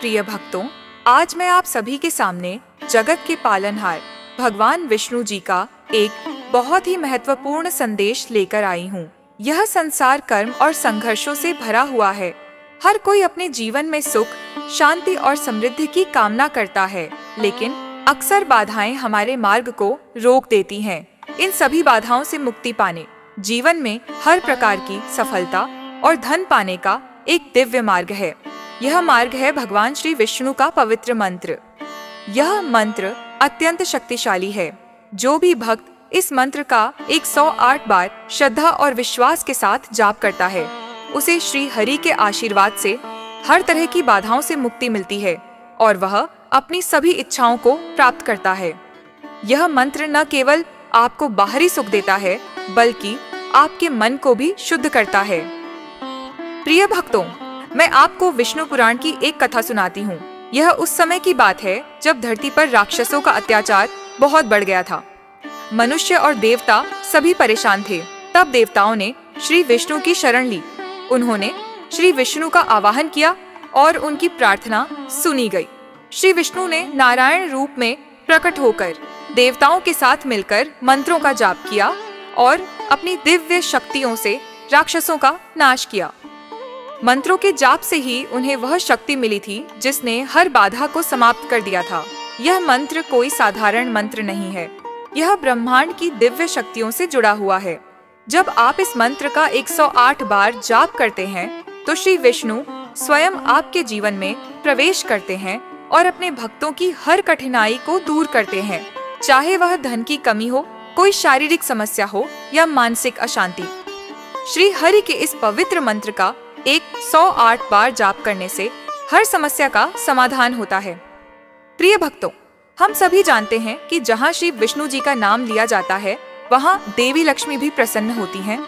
प्रिय भक्तों, आज मैं आप सभी के सामने जगत के पालनहार भगवान विष्णु जी का एक बहुत ही महत्वपूर्ण संदेश लेकर आई हूँ। यह संसार कर्म और संघर्षों से भरा हुआ है। हर कोई अपने जीवन में सुख, शांति और समृद्धि की कामना करता है, लेकिन अक्सर बाधाएं हमारे मार्ग को रोक देती हैं। इन सभी बाधाओं से मुक्ति पाने, जीवन में हर प्रकार की सफलता और धन पाने का एक दिव्य मार्ग है। यह मार्ग है भगवान श्री विष्णु का पवित्र मंत्र। यह मंत्र अत्यंत शक्तिशाली है। जो भी भक्त इस मंत्र का 108 बार श्रद्धा और विश्वास के साथ जाप करता है, उसे श्री हरि के आशीर्वाद से हर तरह की बाधाओं से मुक्ति मिलती है और वह अपनी सभी इच्छाओं को प्राप्त करता है। यह मंत्र न केवल आपको बाहरी सुख देता है, बल्कि आपके मन को भी शुद्ध करता है। प्रिय भक्तों, मैं आपको विष्णु पुराण की एक कथा सुनाती हूँ। यह उस समय की बात है जब धरती पर राक्षसों का अत्याचार बहुत बढ़ गया था। मनुष्य और देवता सभी परेशान थे। तब देवताओं ने श्री विष्णु की शरण ली। उन्होंने श्री विष्णु का आवाहन किया और उनकी प्रार्थना सुनी गई। श्री विष्णु ने नारायण रूप में प्रकट होकर देवताओं के साथ मिलकर मंत्रों का जाप किया और अपनी दिव्य शक्तियों से राक्षसों का नाश किया। मंत्रों के जाप से ही उन्हें वह शक्ति मिली थी जिसने हर बाधा को समाप्त कर दिया था। यह मंत्र कोई साधारण मंत्र नहीं है। यह ब्रह्मांड की दिव्य शक्तियों से जुड़ा हुआ है। जब आप इस मंत्र का 108 बार जाप करते हैं, तो श्री विष्णु स्वयं आपके जीवन में प्रवेश करते हैं और अपने भक्तों की हर कठिनाई को दूर करते हैं, चाहे वह धन की कमी हो, कोई शारीरिक समस्या हो या मानसिक अशांति। श्री हरि के इस पवित्र मंत्र का 108 बार जाप करने से हर समस्या का समाधान होता है। प्रिय भक्तों, हम सभी जानते हैं कि जहाँ श्री विष्णु जी का नाम लिया जाता है, वहाँ देवी लक्ष्मी भी प्रसन्न होती हैं।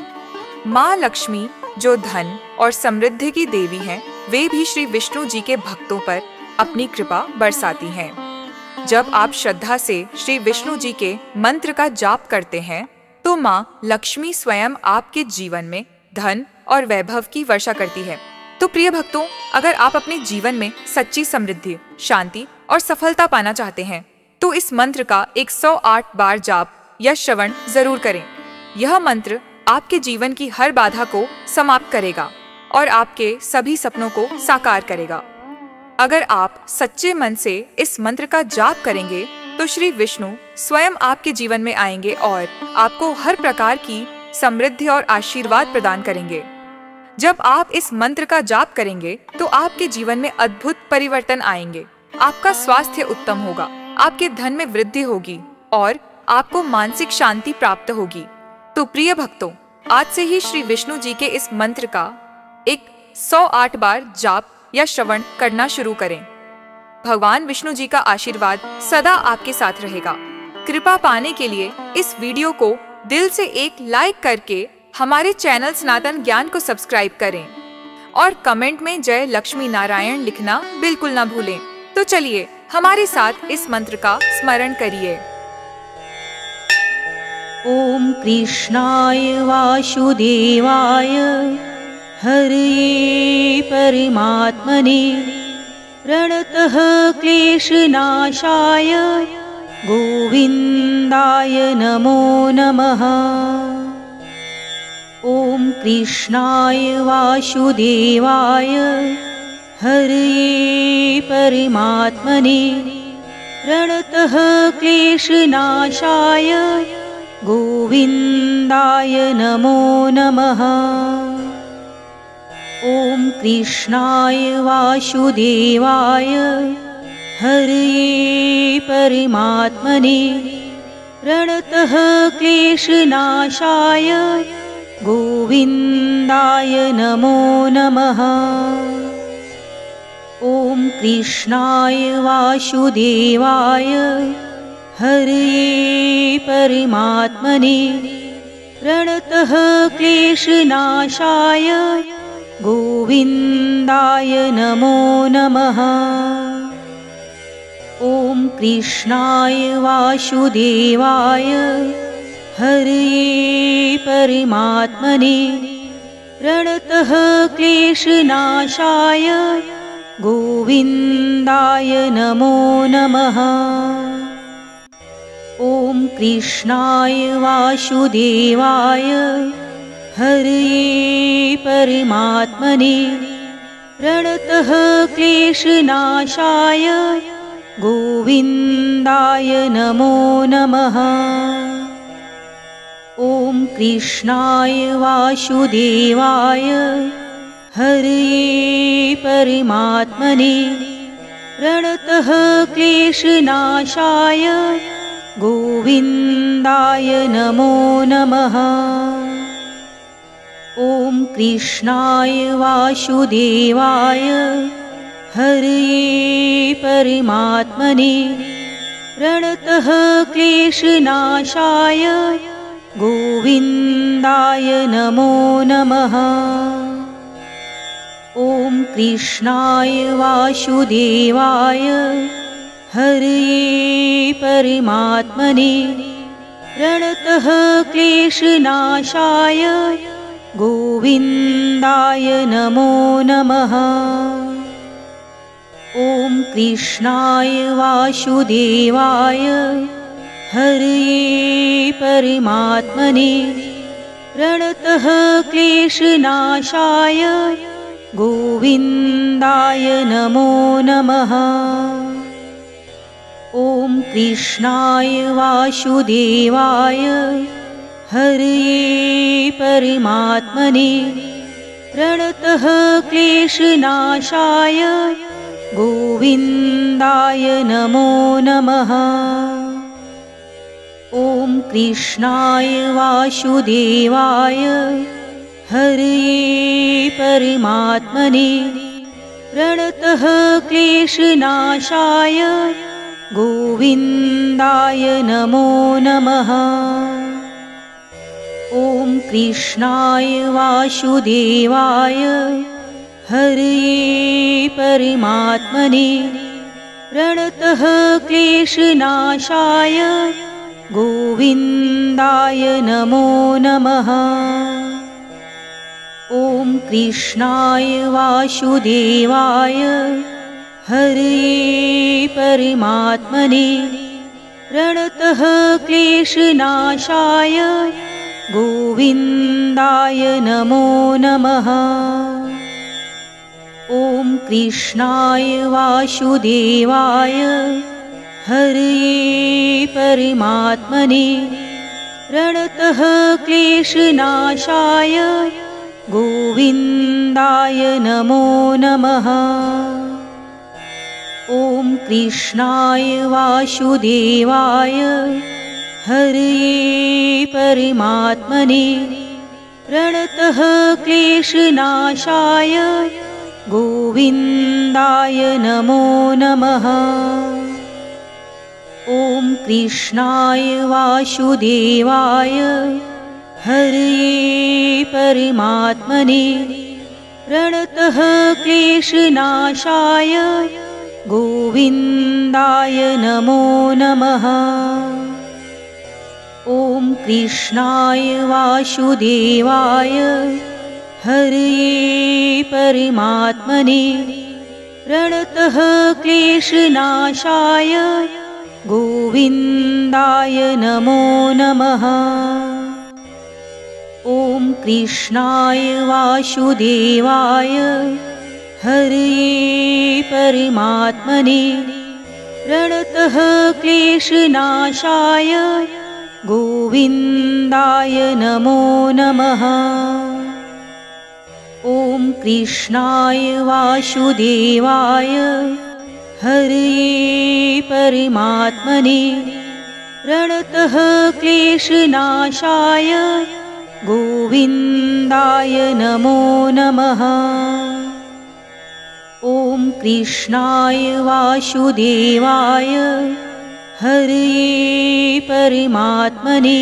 माँ लक्ष्मी, जो धन और समृद्धि की देवी हैं, वे भी श्री विष्णु जी के भक्तों पर अपनी कृपा बरसाती हैं। जब आप श्रद्धा से श्री विष्णु जी के मंत्र का जाप करते हैं, तो माँ लक्ष्मी स्वयं आपके जीवन में धन और वैभव की वर्षा करती है। तो प्रिय भक्तों, अगर आप अपने जीवन में सच्ची समृद्धि, शांति और सफलता पाना चाहते हैं, तो इस मंत्र का 108 बार जाप या श्रवण जरूर करें। यह मंत्र आपके जीवन की हर बाधा को समाप्त करेगा और आपके सभी सपनों को साकार करेगा। अगर आप सच्चे मन से इस मंत्र का जाप करेंगे, तो श्री विष्णु स्वयं आपके जीवन में आएंगे और आपको हर प्रकार की समृद्धि और आशीर्वाद प्रदान करेंगे। जब आप इस मंत्र का जाप करेंगे, तो आपके जीवन में अद्भुत परिवर्तन आएंगे। आपका स्वास्थ्य उत्तम होगा, आपके धन में वृद्धि होगी और आपको मानसिक शांति प्राप्त होगी। तो प्रिय भक्तों, आज से ही श्री विष्णु जी के इस मंत्र का 108 बार जाप या श्रवण करना शुरू करें। भगवान विष्णु जी का आशीर्वाद सदा आपके साथ रहेगा। कृपा पाने के लिए इस वीडियो को दिल से एक लाइक करके हमारे चैनल सनातन ज्ञान को सब्सक्राइब करें और कमेंट में जय लक्ष्मी नारायण लिखना बिल्कुल ना भूलें। तो चलिए हमारे साथ इस मंत्र का स्मरण करिए। ओम कृष्णाय वासुदेवाय हरये परमात्मने प्रणतः क्लेशनाशाय गोविन्दाय नमो नमः। ओम कृष्णाय वासुदेवाय हरये परमात्मने प्रणतः क्लेशनाशाय गोविन्दाय नमो नमः। ओम कृष्णाय वासुदेवाय हरये परमात्मने प्रणतः क्लेशनाशाय गोविन्दाय नमो नमः। ओम कृष्णाय वासुदेवाय हरये परमात्मने प्रणतः क्लेशनाशाय गोविन्दाय नमो नमः। ओम कृष्णाय वासुदेवाय हरये परमात्मने प्रणतः क्लेशनाशाय गोविन्दाय नमो नमः। ॐ कृष्णाय वासुदेवाय हरये परमात्मने प्रणतः क्लेशनाशाय गोविन्दाय नमो नमः। ॐ कृष्णाय वासुदेवाय हरये परमात्मने प्रणतः क्लेशनाशाय गोविन्दाय नमो नमः। ॐ कृष्णाय वासुदेवाय हरये परमात्मने प्रणतः क्लेशनाशाय गोविन्दाय नमो नमः। ॐ कृष्णाय वासुदेवाय हरये परमात्मने प्रणतः क्लेशनाशाय गोविन्दाय नमो नमः। ॐ कृष्णाय वासुदेवाय हरये परमात्मने प्रणतः क्लेशनाशाय गोविन्दाय नमो नमः। ॐ कृष्णाय वासुदेवाय हरये परमात्मने प्रणतः क्लेशनाशाय गोविन्दाय नमो नमः। ॐ कृष्णाय वासुदेवाय हरये परमात्मने प्रणतः क्लेशनाशाय गोविन्दाय नमो नमः। ॐ कृष्णाय वासुदेवाय हरये परमात्मने प्रणतः क्लेशनाशाय गोविन्दाय नमो नमः। ॐ कृष्णाय वासुदेवाय हरये परमात्मने प्रणतः क्लेशनाशाय गोविन्दाय नमो नमः। ॐ कृष्णाय वासुदेवाय हरये परमात्मने प्रणतः क्लेशनाशाय गोविन्दाय नमो नमः। ॐ कृष्णाय वासुदेवाय हरये परमात्मने प्रणतः क्लेशनाशाय गोविन्दाय नमो नमः। ॐ कृष्णाय वासुदेवाय हरये परमात्मने प्रणतः क्लेशनाशाय गोविन्दाय नमो नमः। ॐ कृष्णाय वासुदेवाय हरये परमात्मने प्रणतः क्लेशनाशाय गोविन्दाय नमो नमः। ॐ कृष्णाय वासुदेवाय हरये परमात्मने प्रणतः क्लेशनाशाय गोविन्दाय नमो नमः। ॐ कृष्णाय वासुदेवाय हरये परमात्मने प्रणतः क्लेशनाशाय गोविन्दाय नमो नमः। ॐ कृष्णाय वासुदेवाय हरये परमात्मने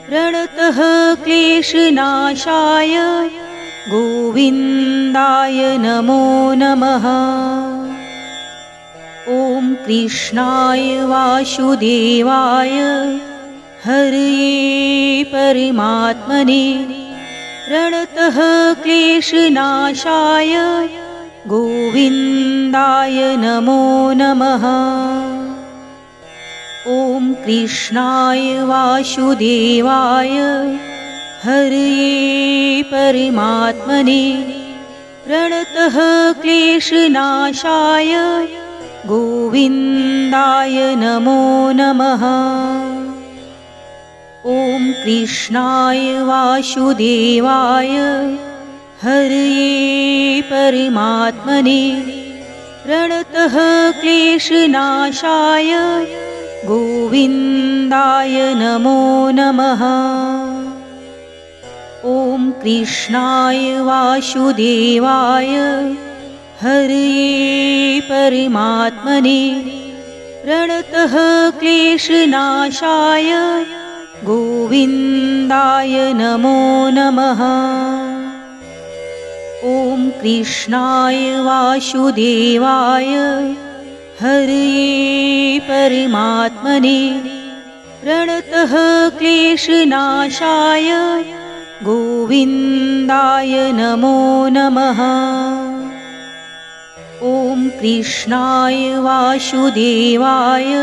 प्रणतः क्लेशनाशाय गोविन्दाय नमो नमः। ॐ कृष्णाय वासुदेवाय हरये परमात्मने प्रणतः क्लेशनाशाय गोविन्दाय नमो नमः। ॐ कृष्णाय वासुदेवाय हरये परमात्मने प्रणतः क्लेशनाशाय गोविन्दाय नमो नमः। ॐ कृष्णाय वासुदेवाय हरये परमात्मने प्रणतः क्लेशनाशाय गोविन्दाय नमो नमः। ॐ कृष्णाय वासुदेवाय हरये परमात्मने प्रणतः क्लेशनाशाय गोविन्दाय नमो नमः। ॐ कृष्णाय वासुदेवाय हरये परमात्मने प्रणतः क्लेशनाशाय गोविन्दाय नमो नमः। ॐ कृष्णाय वासुदेवाय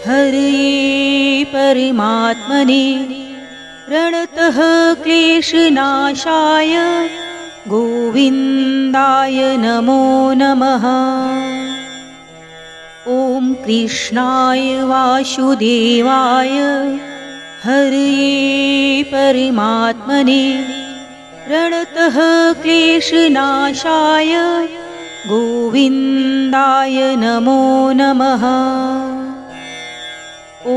हरये परमात्मने प्रणतः क्लेशनाशाय गोविन्दाय नमो नमः। ॐ कृष्णाय वासुदेवाय हरये परमात्मने प्रणतः क्लेशनाशाय गोविन्दाय नमो नमः।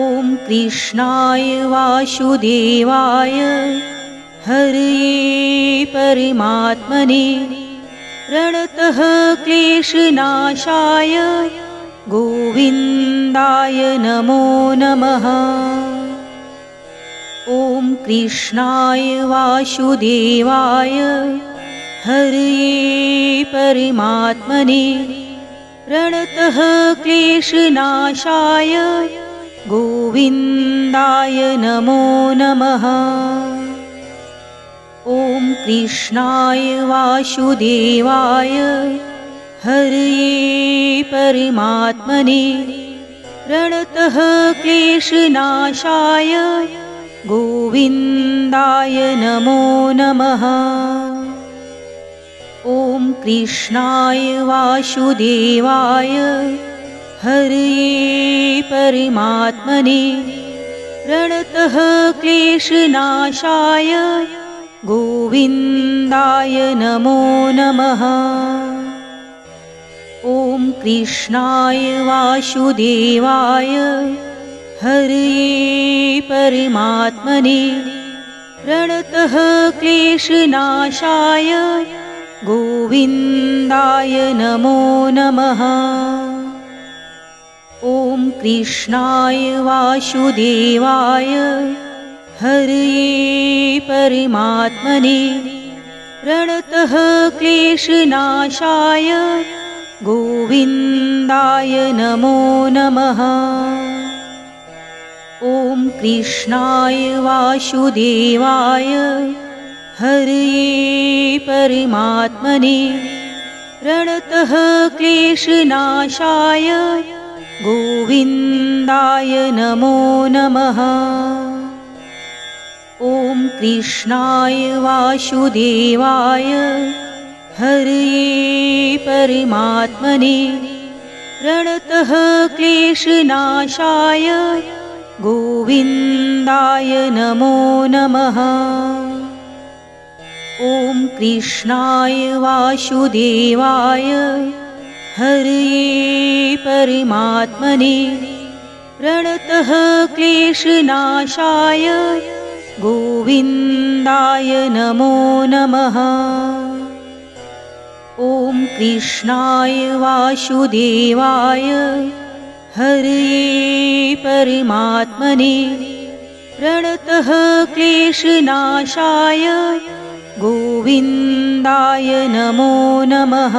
ॐ कृष्णाय वासुदेवाय हरये परमात्मने प्रणतः क्लेशनाशाय गोविन्दाय नमो नमः। ॐ कृष्णाय वासुदेवाय हरये परमात्मने प्रणतः क्लेशनाशाय गोविन्दाय नमो नमः। ॐ कृष्णाय वासुदेवाय हरये परमात्मने प्रणतः क्लेशनाशाय गोविन्दाय नमो नमः। ॐ कृष्णाय वासुदेवाय हरये परमात्मने प्रणतः क्लेशनाशाय गोविन्दाय नमो नमः। ॐ कृष्णाय वासुदेवाय हरये परमात्मने प्रणतः क्लेशनाशाय गोविन्दाय नमो नमः। ॐ कृष्णाय वासुदेवाय हरये परमात्मने प्रणतः क्लेशनाशाय गोविन्दाय नमो नमः। ॐ कृष्णाय वासुदेवाय हरये परमात्मने प्रणतः क्लेशनाशाय गोविन्दाय नमो नमः। ॐ कृष्णाय वासुदेवाय हरये परमात्मने प्रणतः क्लेशनाशाय गोविन्दाय नमो नमः। ॐ कृष्णाय वासुदेवाय हरये परमात्मने प्रणतः क्लेशनाशाय गोविन्दाय नमो नमः। ॐ कृष्णाय वासुदेवाय हरये परमात्मने प्रणतः क्लेशनाशाय गोविन्दाय नमो नमः।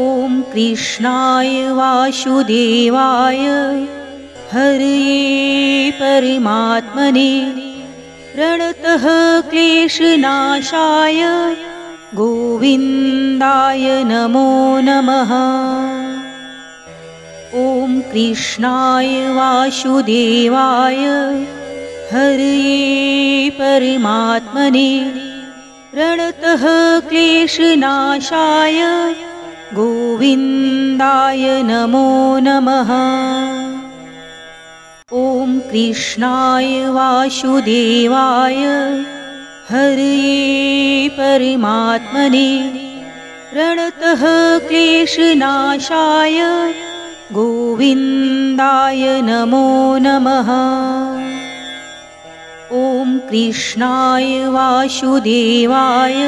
ॐ कृष्णाय वासुदेवाय हरये परमात्मने प्रणतः क्लेशनाशाय गोविन्दाय नमो नमः। ॐ कृष्णाय वासुदेवाय हरये परमात्मने प्रणतः क्लेशनाशाय गोविन्दाय नमो नमः। ॐ कृष्णाय वासुदेवाय हरये परमात्मने प्रणतः क्लेशनाशाय गोविन्दाय नमो नमः। ॐ कृष्णाय वासुदेवाय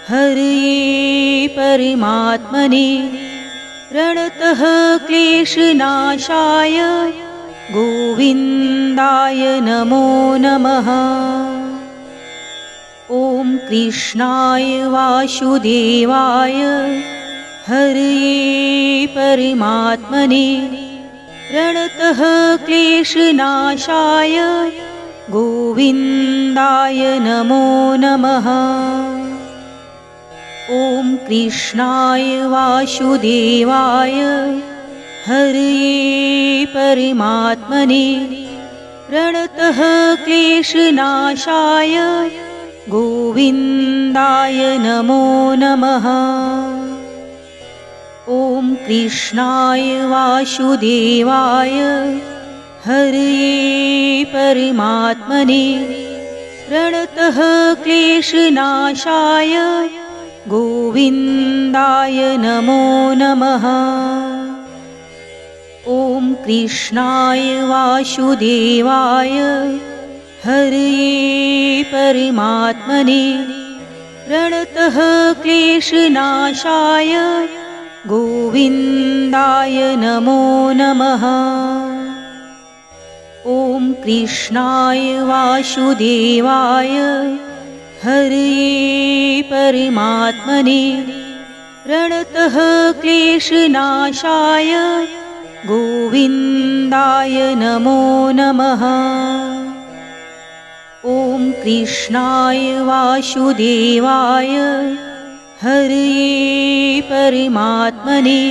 हरये परमात्मने प्रणतः क्लेशनाशाय गोविन्दाय नमो नमः। ॐ कृष्णाय वासुदेवाय हरये परमात्मने प्रणतः क्लेशनाशाय गोविन्दाय नमो नमः। ॐ कृष्णाय वासुदेवाय हरये परमात्मने प्रणतः क्लेशनाशाय गोविन्दाय नमो नमः। ॐ कृष्णाय वासुदेवाय हरये परमात्मने प्रणतः क्लेशनाशाय गोविन्दाय नमो नमः। ॐ कृष्णाय वासुदेवाय हरये परमात्मने प्रणतः क्लेशनाशाय गोविन्दाय नमो नमः। ॐ कृष्णाय वासुदेवाय हरये परमात्मने प्रणतः क्लेशनाशाय गोविन्दाय नमो नमः। ॐ कृष्णाय वासुदेवाय हरये परमात्मने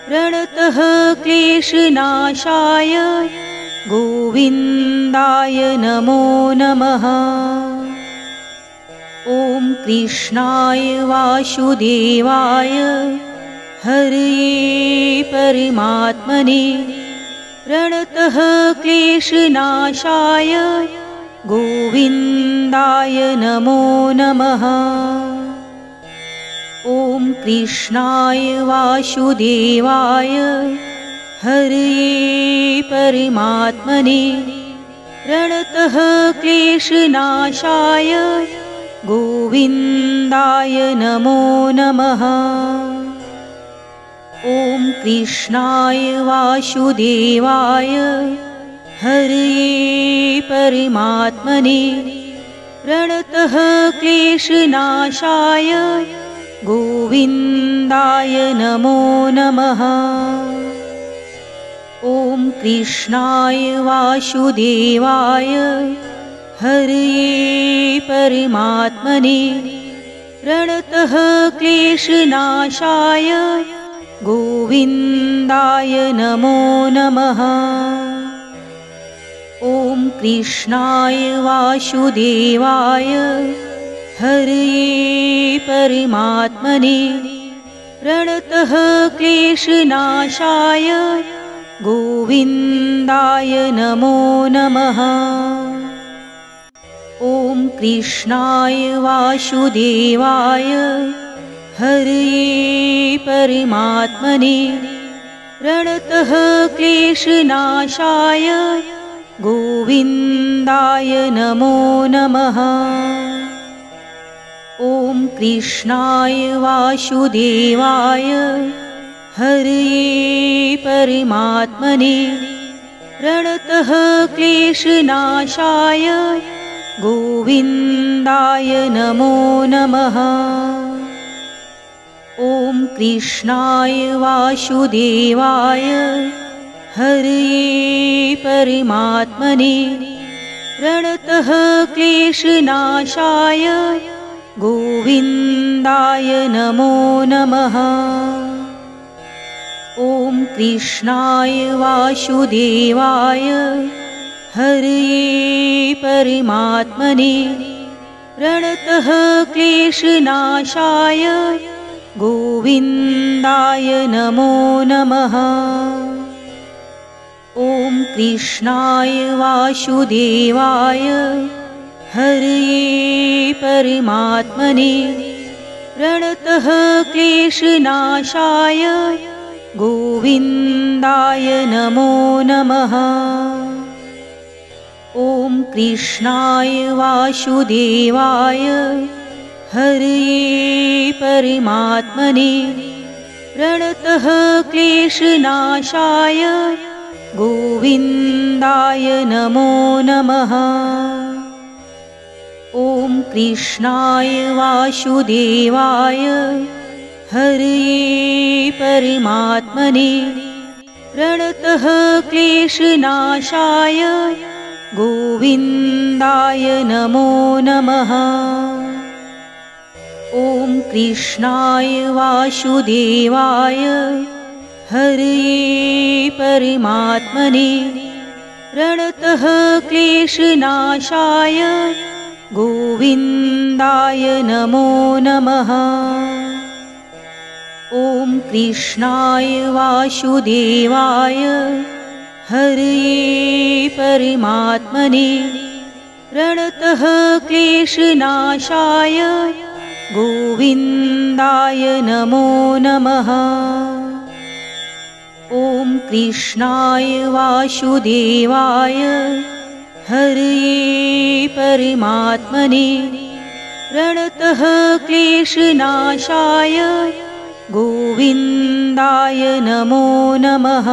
प्रणतः क्लेशनाशाय गोविन्दाय नमो नमः। ॐ कृष्णाय वासुदेवाय हरये परमात्मने प्रणतः क्लेशनाशाय गोविन्दाय नमो नमः। ॐ कृष्णाय वासुदेवाय हरये परमात्मने प्रणतः क्लेशनाशाय गोविन्दाय नमो नमः। ॐ कृष्णाय वासुदेवाय हरये परमात्मने प्रणतः क्लेशनाशाय गोविन्दाय नमो नमः। ॐ कृष्णाय वासुदेवाय हरये परमात्मने प्रणतः क्लेशनाशाय गोविन्दाय नमो नमः। ॐ कृष्णाय वासुदेवाय हरये परमात्मने प्रणतः क्लेशनाशाय गोविन्दाय नमो नमः। ॐ कृष्णाय वासुदेवाय हरये परमात्मने प्रणतः क्लेशनाशाय गोविन्दाय नमो नमः। ॐ कृष्णाय वासुदेवाय हरये परमात्मने प्रणतः क्लेशनाशाय गोविन्दाय नमो नमः। ॐ कृष्णाय वासुदेवाय हरये परमात्मने प्रणतः क्लेशनाशाय गोविन्दाय गोविन्दाय नमो नमः। ॐ कृष्णाय वासुदेवाय हरये परमात्मने प्रणतः क्लेशनाशाय गोविन्दाय नमो नमः। ॐ कृष्णाय वासुदेवाय हरये परमात्मने प्रणतः क्लेशनाशाय गोविन्दाय नमो नमः। ॐ कृष्णाय वासुदेवाय हरये परमात्मने प्रणतः क्लेशनाशाय गोविन्दाय नमो नमः। ॐ कृष्णाय वासुदेवाय हरये परमात्मने प्रणतः क्लेशनाशाय गोविन्दाय नमो नमः। ॐ कृष्णाय वासुदेवाय हरये परमात्मने प्रणतः क्लेशनाशाय गोविन्दाय नमो नमः। ॐ कृष्णाय वासुदेवाय हरये परमात्मने प्रणतः क्लेशनाशाय गोविन्दाय नमो नमः। ॐ कृष्णाय वासुदेवाय हरये परमात्मने प्रणतः क्लेशनाशाय गोविन्दाय नमो नमः।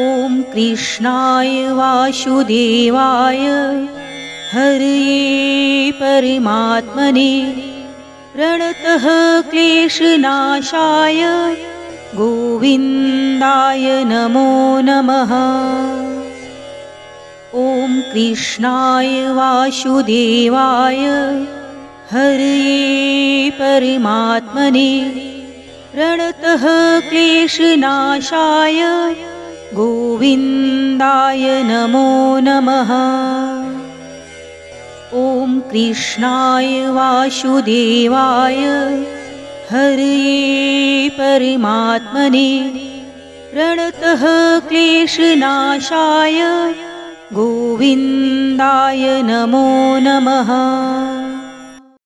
ॐ कृष्णाय वासुदेवाय हरये परमात्मने प्रणतः क्लेशनाशाय गोविन्दाय नमो नमः। ॐ कृष्णाय वासुदेवाय हरये परमात्मने प्रणतः क्लेशनाशाय गोविन्दाय नमो नमः। ॐ कृष्णाय वासुदेवाय हरये परमात्मने प्रणतः क्लेशनाशाय गोविन्दाय नमो नमः।